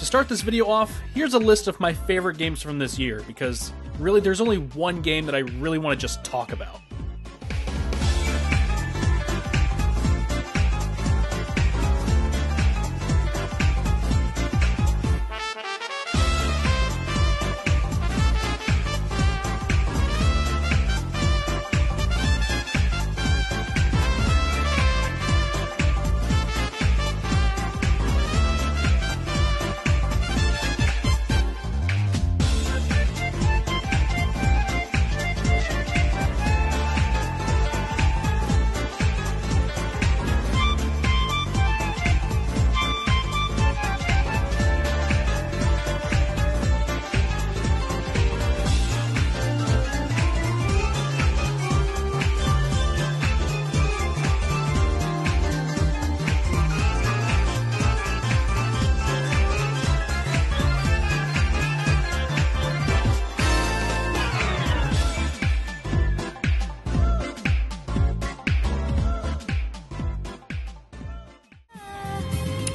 start this video off, here's a list of my favorite games from this year, because really there's only one game that I really want to just talk about.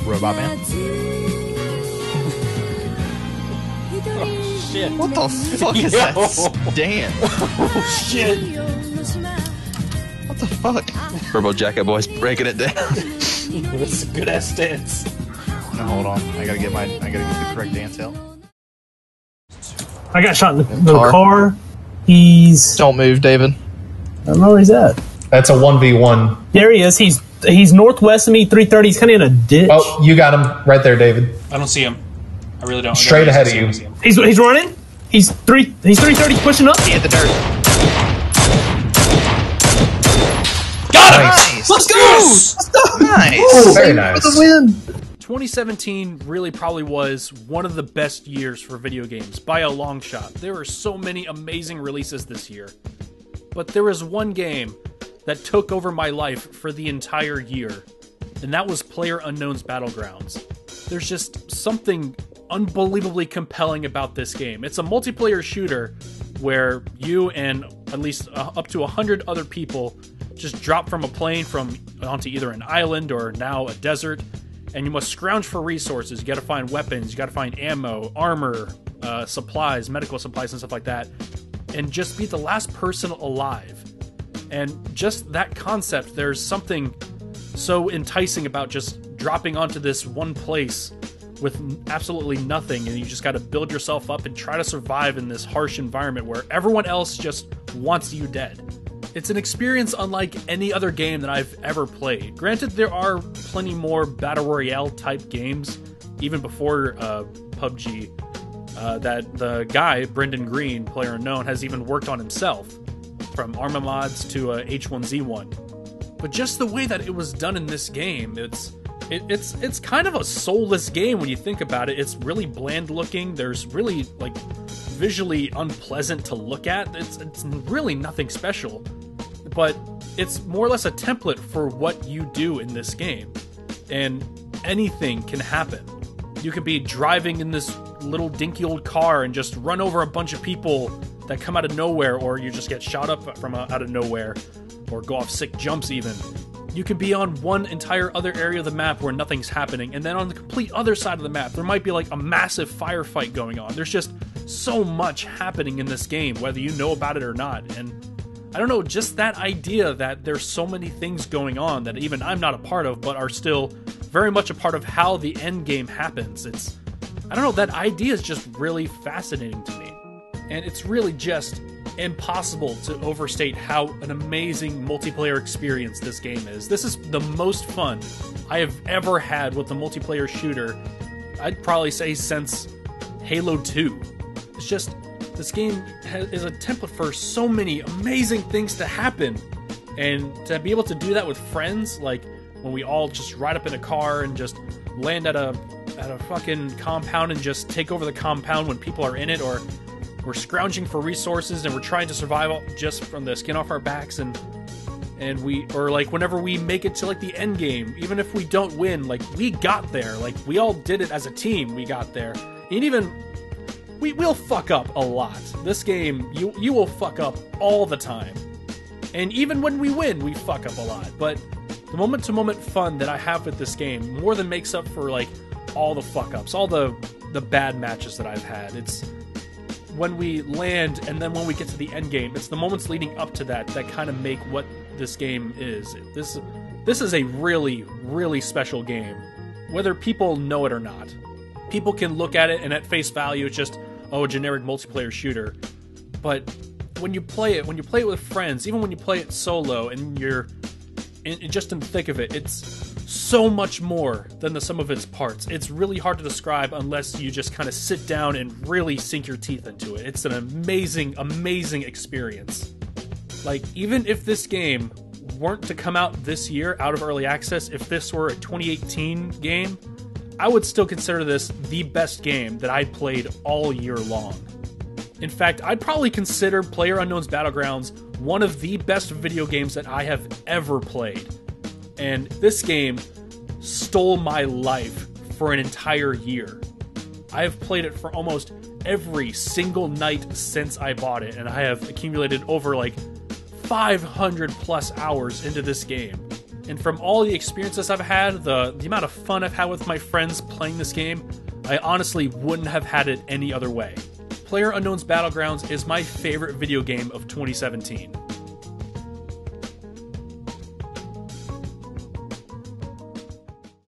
Robot Man. Oh, shit. What the fuck is that stand? Oh, shit. What the fuck? Turbo Jacket Boy's breaking it down. That's a good ass stance. No, hold on. I gotta get the correct dance out. I got shot in the car. He's... Don't move, David. I don't know where he's at. That's a 1v1. There he is. He's northwest of me, 330. He's kind of in a ditch. Oh, you got him right there, David. I don't see him. I really don't. Straight ahead of you. He's running. He's 330 pushing up. He hit the dirt. Got him! Nice. Let's go! Nice. Ooh, very nice. For the win. 2017 really probably was one of the best years for video games, by a long shot. There were so many amazing releases this year. But there was one game that took over my life for the entire year, and that was PlayerUnknown's Battlegrounds. There's just something unbelievably compelling about this game. It's a multiplayer shooter where you and at least up to 100 other people just drop from a plane onto either an island or now a desert, and you must scrounge for resources. You gotta find weapons, you gotta find ammo, armor, supplies, medical supplies and stuff like that, and just be the last person alive. And just that concept, there's something so enticing about just dropping onto this one place with absolutely nothing, and you just got to build yourself up and try to survive in this harsh environment where everyone else just wants you dead. It's an experience unlike any other game that I've ever played. Granted, there are plenty more Battle Royale type games, even before PUBG, that the guy, Brendan Green, PlayerUnknown, has even worked on himself, from Arma mods to H1Z1. But just the way that it was done in this game, it's kind of a soulless game when you think about it. It's really bland looking. There's really like visually unpleasant to look at. It's really nothing special, but it's more or less a template for what you do in this game, and anything can happen. You could be driving in this little dinky old car and just run over a bunch of people that come out of nowhere, or you just get shot up from out of nowhere, or go off sick jumps even. You could be on one entire other area of the map where nothing's happening, and then on the complete other side of the map, there might be like a massive firefight going on. There's just so much happening in this game, whether you know about it or not. And I don't know, just that idea that there's so many things going on that even I'm not a part of, but are still very much a part of how the end game happens. I don't know, that idea is just really fascinating to me. And it's really just impossible to overstate how an amazing multiplayer experience this game is. This is the most fun I have ever had with a multiplayer shooter, I'd probably say since Halo 2. It's just, this game is a template for so many amazing things to happen. And to be able to do that with friends, like when we all just ride up in a car and just land at a fucking compound and just take over the compound when people are in it, or we're scrounging for resources and we're trying to survive just from the skin off our backs, and or like whenever we make it to like the end game, even if we don't win, like we got there, like we all did it as a team, we got there. And even we'll fuck up a lot. This game, you will fuck up all the time. And even when we win, we fuck up a lot. But the moment-to-moment fun that I have with this game more than makes up for like all the fuck ups, all the the bad matches that I've had. It's when we land and then when we get to the end game. It's the moments leading up to that that kind of make what this game is. This is a really, really special game, whether people know it or not. People can look at it and at face value it's just, oh, a generic multiplayer shooter. But when you play it with friends, even when you play it solo and you're just in the thick of it, it's so much more than the sum of its parts. It's really hard to describe unless you just kind of sit down and really sink your teeth into it. It's an amazing, amazing experience. Like, even if this game weren't to come out this year out of early access, if this were a 2018 game, I would still consider this the best game that I played all year long. In fact, I'd probably consider PlayerUnknown's Battlegrounds one of the best video games that I have ever played. And this game stole my life for an entire year. I have played it for almost every single night since I bought it, and I have accumulated over like 500 plus hours into this game. And from all the experiences I've had, the amount of fun I've had with my friends playing this game, I honestly wouldn't have had it any other way. PlayerUnknown's Battlegrounds is my favorite video game of 2017.